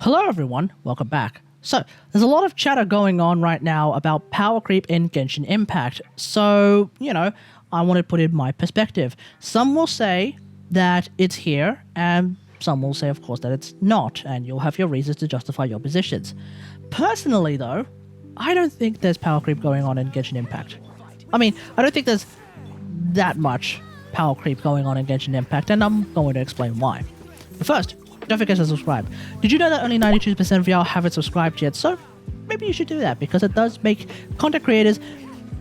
Hello everyone, welcome back. So, there's a lot of chatter going on right now about power creep in Genshin Impact. So, I want to put in my perspective. Some will say that it's here, and some will say, of course, that it's not, and you'll have your reasons to justify your positions. Personally, though, I don't think there's power creep going on in Genshin Impact. I mean, I don't think there's that much power creep going on in Genshin Impact, and I'm going to explain why. But first, don't forget to subscribe. Did you know that only 92% of y'all haven't subscribed yet? So maybe you should do that, because it does make content creators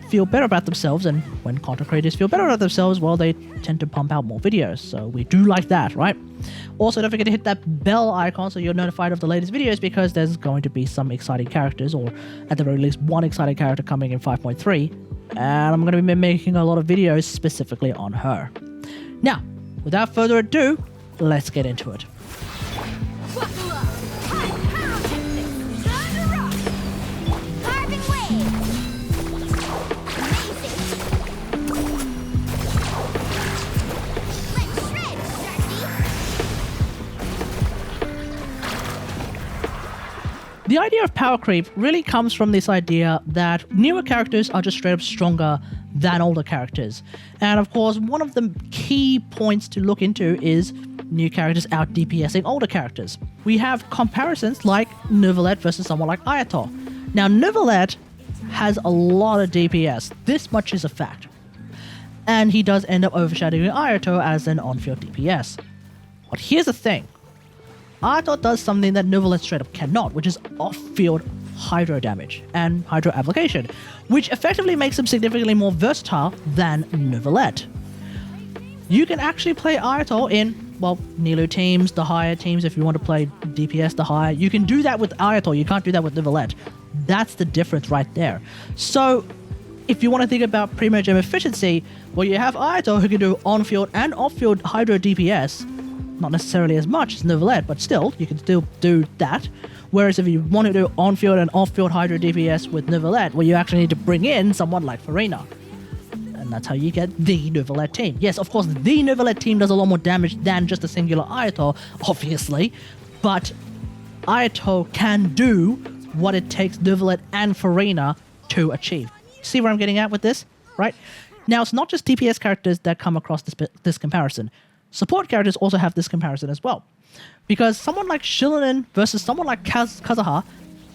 feel better about themselves, and when content creators feel better about themselves, well, they tend to pump out more videos, so we do like that, right? Also, don't forget to hit that bell icon so you're notified of the latest videos, because there's going to be some exciting characters, or at the very least one exciting character coming in 5.3, and I'm going to be making a lot of videos specifically on her. Now, without further ado, let's get into it. The idea of power creep really comes from this idea that newer characters are just straight up stronger than older characters. And of course, one of the key points to look into is new characters out DPSing older characters. We have comparisons like Neuvillette versus someone like Ayator. Now, Neuvillette has a lot of DPS. This much is a fact. And he does end up overshadowing Ayator as an on-field DPS. But here's the thing. Ayator does something that Neuvillette straight up cannot, which is off-field hydro damage and hydro application, which effectively makes him significantly more versatile than Neuvillette. You can actually play Ayator in, well, Nilou teams, Dehya teams, if you want to play DPS Dehya. You can do that with Ayator, you can't do that with Neuvillette. That's the difference right there. So, if you want to think about Primogem efficiency, well, you have Ayator who can do on-field and off-field hydro DPS, not necessarily as much as Neuvillette, but still, you can still do that. Whereas if you want to do on-field and off-field hydro DPS with Neuvillette, well, you actually need to bring in someone like Farina. And that's how you get the Neuvillette team. Yes, of course, the Neuvillette team does a lot more damage than just a singular Ayator, obviously, but Ayator can do what it takes Neuvillette and Farina to achieve. See where I'm getting at with this, right? Now, it's not just DPS characters that come across this comparison. Support characters also have this comparison as well. Because someone like Xilonen versus someone like Kazuha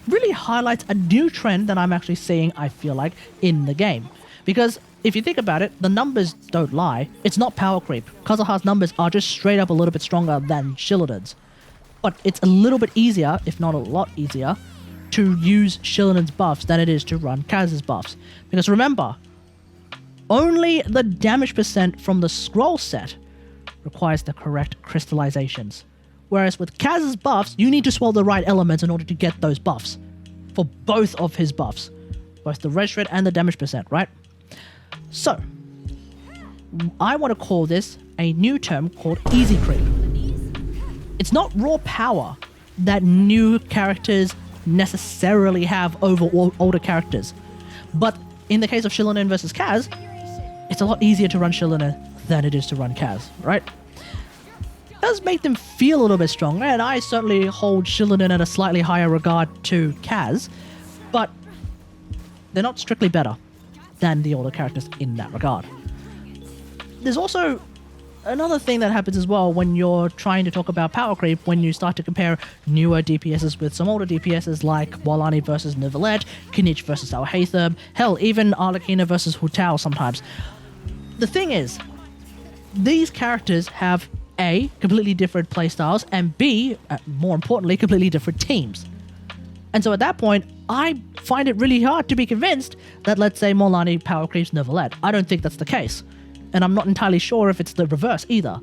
really highlights a new trend that I'm actually seeing, I feel like, in the game. Because if you think about it, the numbers don't lie. It's not power creep. Kazuha's numbers are just straight up a little bit stronger than Xilonen's. But it's a little bit easier, if not a lot easier, to use Xilonen's buffs than it is to run Kaz's buffs. Because remember, only the damage percent from the scroll set requires the correct crystallizations. Whereas with Kaz's buffs, you need to swallow the right elements in order to get those buffs. For both of his buffs. Both the res rate and the damage percent, right? So, I want to call this a new term called EzCreep. It's not raw power that new characters necessarily have over older characters. But in the case of Xilonen versus Kaz, it's a lot easier to run Xilonen than it is to run Kaz, right? It does make them feel a little bit stronger, and I certainly hold Xilonen at a slightly higher regard to Kaz, but they're not strictly better than the older characters in that regard. There's also another thing that happens as well when you're trying to talk about power creep, when you start to compare newer DPSs with some older DPSs like Walani versus Neuvillette, Kinich versus Alhaitham, hell, even Arlecchina versus Hu Tao sometimes. The thing is, these characters have A, completely different playstyles, and B, more importantly, completely different teams. And so at that point, I find it really hard to be convinced that, let's say, Molani power creeps Neuvillette. I don't think that's the case. And I'm not entirely sure if it's the reverse either.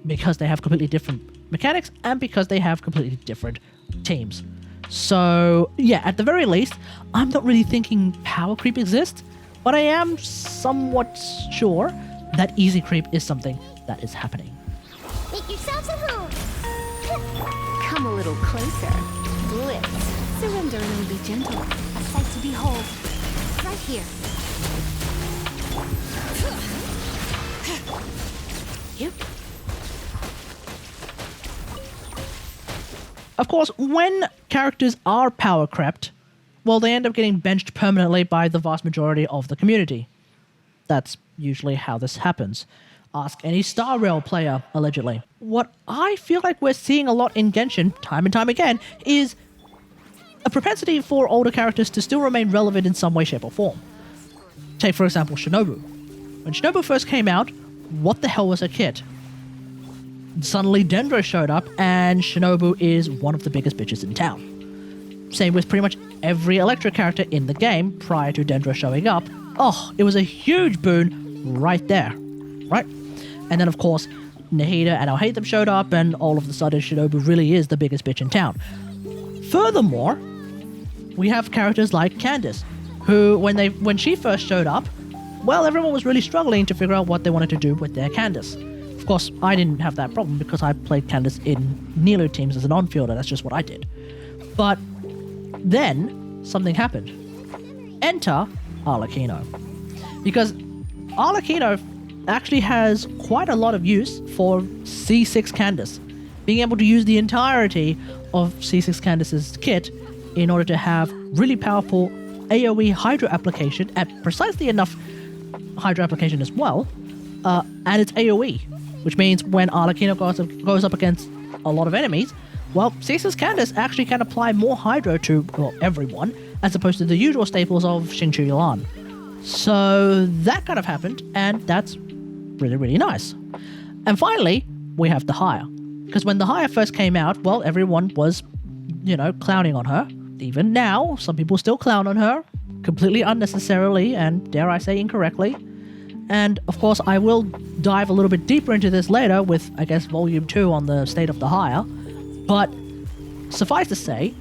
Because they have completely different mechanics, and because they have completely different teams. So, yeah, at the very least, I'm not really thinking power creep exists, but I am somewhat sure that EzCreep is something that is happening. Make yourselves at home. Come a little closer. Blitz. Surrender and be gentle. A sight to behold. Right here. Yep. Of course, when characters are power crept, well, they end up getting benched permanently by the vast majority of the community. That's usually how this happens. Ask any Star Rail player, allegedly. What I feel like we're seeing a lot in Genshin, time and time again, is a propensity for older characters to still remain relevant in some way, shape, or form. Take, for example, Shinobu. When Shinobu first came out, what the hell was her kit? Suddenly Dendro showed up, and Shinobu is one of the biggest bitches in town. Same with pretty much every Electra character in the game prior to Dendro showing up. Oh, it was a huge boon right there, right? And then, of course, Nahida and I'll Hate Them showed up, and all of a sudden Shinobu really is the biggest bitch in town. Furthermore, we have characters like Candace, who, when she first showed up, well, everyone was really struggling to figure out what they wanted to do with their Candace. Of course, I didn't have that problem because I played Candace in Nilo teams as an on-fielder. That's just what I did. But then, something happened. Enter Arlecchino. Because Arlecchino actually has quite a lot of use for C6 Candace. Being able to use the entirety of C6 Candace's kit in order to have really powerful AoE Hydro application, at precisely enough Hydro application as well, and it's AoE, which means when Arlecchino goes up against a lot of enemies, well, C6 Candace actually can apply more Hydro to, well, everyone, as opposed to the usual staples of Xingqiu Yuan. So that kind of happened, and that's really, really nice. And finally, we have Dehya. Because when Dehya first came out, well, everyone was, clowning on her. Even now, some people still clown on her, completely unnecessarily and, dare I say, incorrectly. And, of course, I will dive a little bit deeper into this later with, I guess, Volume 2 on the state of Dehya. But suffice to say,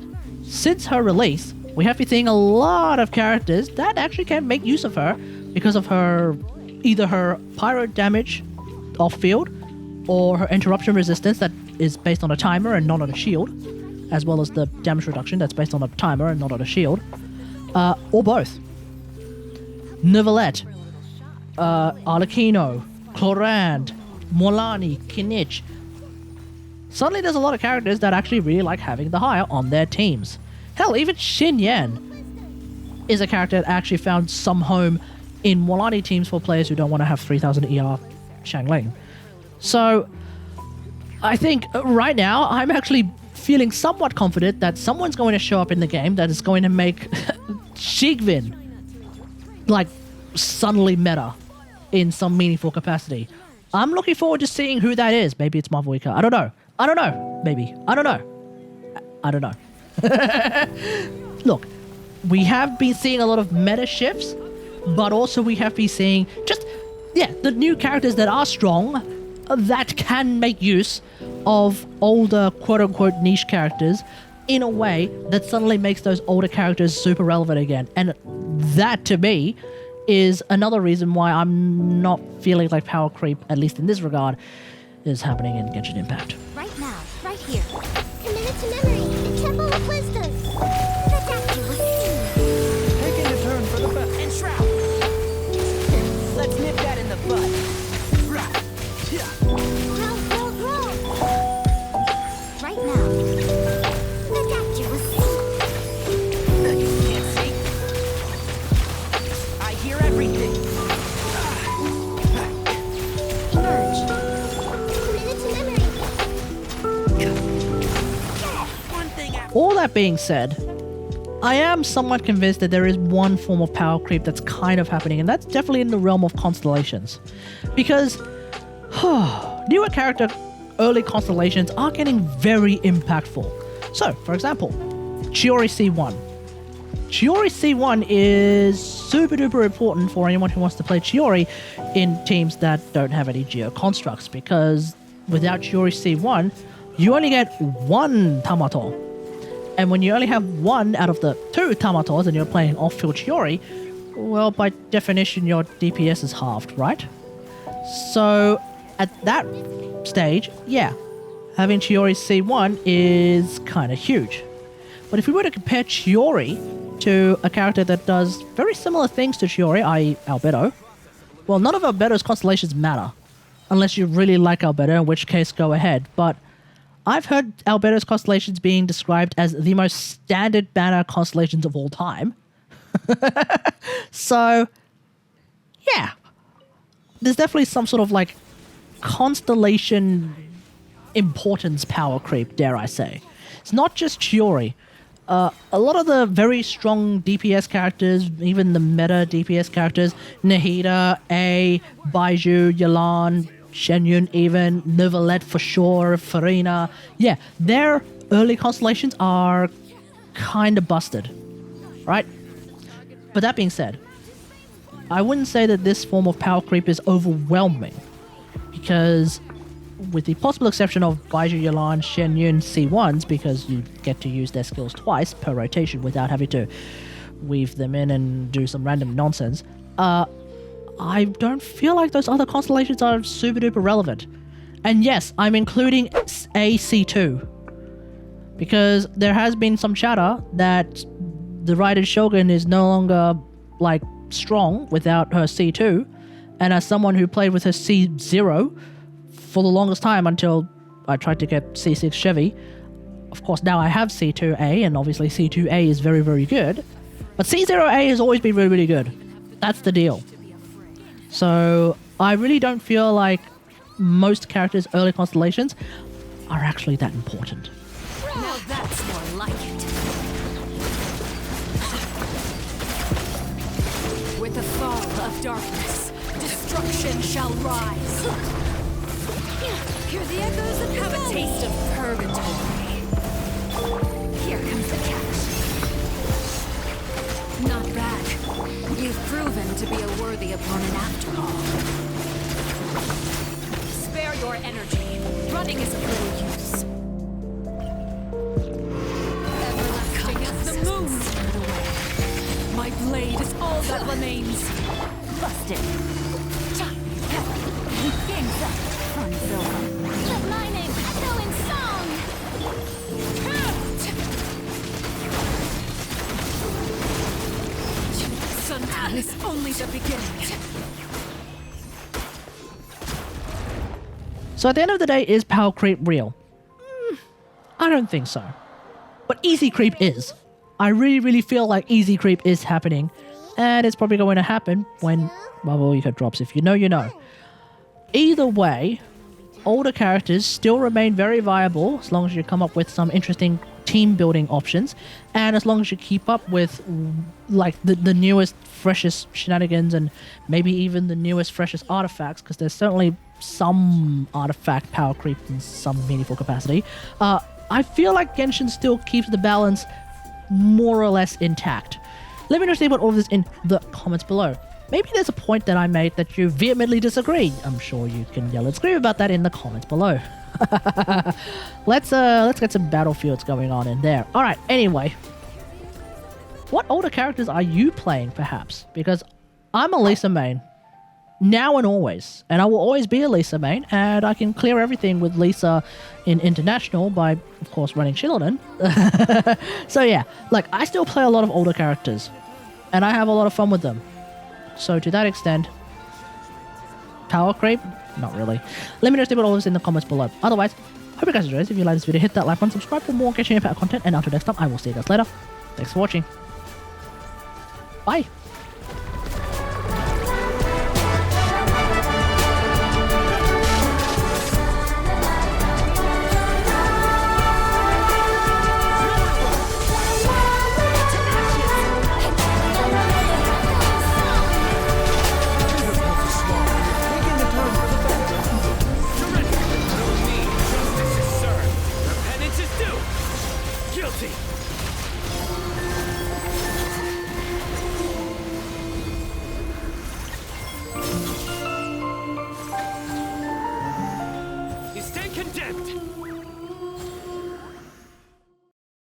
since her release, we have been seeing a lot of characters that actually can make use of her because of either her pyro damage off-field or her interruption resistance that is based on a timer and not on a shield, as well as the damage reduction that's based on a timer and not on a shield, or both. Neuvillette, Arlecchino, Clorand, Molani, Kinich. Suddenly there's a lot of characters that actually really like having Dehya on their teams. Hell, even Xin Yan is a character that actually found some home in Molani teams for players who don't want to have 3000 ER Shangling. So, I think right now I'm actually feeling somewhat confident that someone's going to show up in the game that is going to make Shigvin suddenly meta in some meaningful capacity. I'm looking forward to seeing who that is. Maybe it's Marvel Weaker. I don't know. Maybe. I don't know. Look, we have been seeing a lot of meta shifts, but also we have been seeing the new characters that are strong, that can make use of older quote-unquote niche characters in a way that suddenly makes those older characters super relevant again. And that, to me, is another reason why I'm not feeling like power creep, at least in this regard, is happening in Genshin Impact. Right now, right here. Committed to memory, the Temple of Wisdom. The doctor was seen. Taking a turn for the best. And Shroud. Let's nip that in the bud. Roll. Right now. The doctor was seen. You can't see. I hear everything. Emerge. Committed to memory. One thing after. All that being said, I am somewhat convinced that there is one form of power creep that's kind of happening, and that's definitely in the realm of Constellations. Because newer character early Constellations are getting very impactful. So, for example, Chiori C1. Chiori C1 is super duper important for anyone who wants to play Chiori in teams that don't have any Geo constructs, because without Chiori C1, you only get one Tamato. And when you only have one out of the two Tamatos and you're playing off-field Chiori, well, by definition, your DPS is halved, right? So, at that stage, having Chiori C1 is kind of huge. But if we were to compare Chiori to a character that does very similar things to Chiori, i.e. Albedo, well, none of Albedo's constellations matter, unless you really like Albedo, in which case, go ahead. But I've heard Albedo's constellations being described as the most standard banner constellations of all time. So, yeah. There's definitely some sort of like constellation importance power creep, dare I say. It's not just Chiori. A lot of the very strong DPS characters, even the meta DPS characters, Nahida, A, Baiju, Yalan, Shenyun even, Neuvillette for sure, Farina. Yeah, their early constellations are kind of busted, right? But that being said, I wouldn't say that this form of power creep is overwhelming, because with the possible exception of Baiju, Yalan, Shenyun C1s, because you get to use their skills twice per rotation without having to weave them in and do some random nonsense, I don't feel like those other constellations are super duper relevant. And yes, I'm including a C2, because there has been some chatter that the Raiden Shogun is no longer like strong without her C2, and as someone who played with her C0 for the longest time until I tried to get C6 Chevy, of course now I have C2A, and obviously C2A is very, very good, but C0A has always been really, really good. That's the deal. So I really don't feel like most characters' early constellations are actually that important. Now that's more like it. With the fall of darkness, destruction shall rise. Hear the echoes of have a taste of purgatory. Here comes the catch. Not bad. You've proven to be a worthy opponent after all. Spare your energy. Running is of little use. Everlasting as the moon. My blade is all that remains. Busted. Game's up. Let my name echo in song. Sometimes it's only the beginning. So at the end of the day, is power creep real? I don't think so. But EzCreep is. I really, really feel like EzCreep is happening, and it's probably going to happen when Bubble Eco drops. If you know, you know. Either way, older characters still remain very viable as long as you come up with some interesting team building options, and as long as you keep up with like the newest, freshest shenanigans, and maybe even the newest, freshest artifacts, because there's certainly some artifact power creep in some meaningful capacity. I feel like Genshin still keeps the balance more or less intact. Let me know about all of this in the comments below. Maybe there's a point that I made that you vehemently disagree. I'm sure you can yell and scream about that in the comments below. Let's get some battlefields going on in there. Alright, anyway. What older characters are you playing, perhaps? Because I'm a Lisa main. Now and always. And I will always be a Lisa main, and I can clear everything with Lisa in International by, of course, running Xilonen. So yeah, like, I still play a lot of older characters. And I have a lot of fun with them. So to that extent, power creep? Not really. Let me know about all this in the comments below. Otherwise, hope you guys enjoyed this. If you like this video, hit that like button, subscribe for more Genshin Impact content, and until next time, I will see you guys later. Thanks for watching. Bye. Guilty!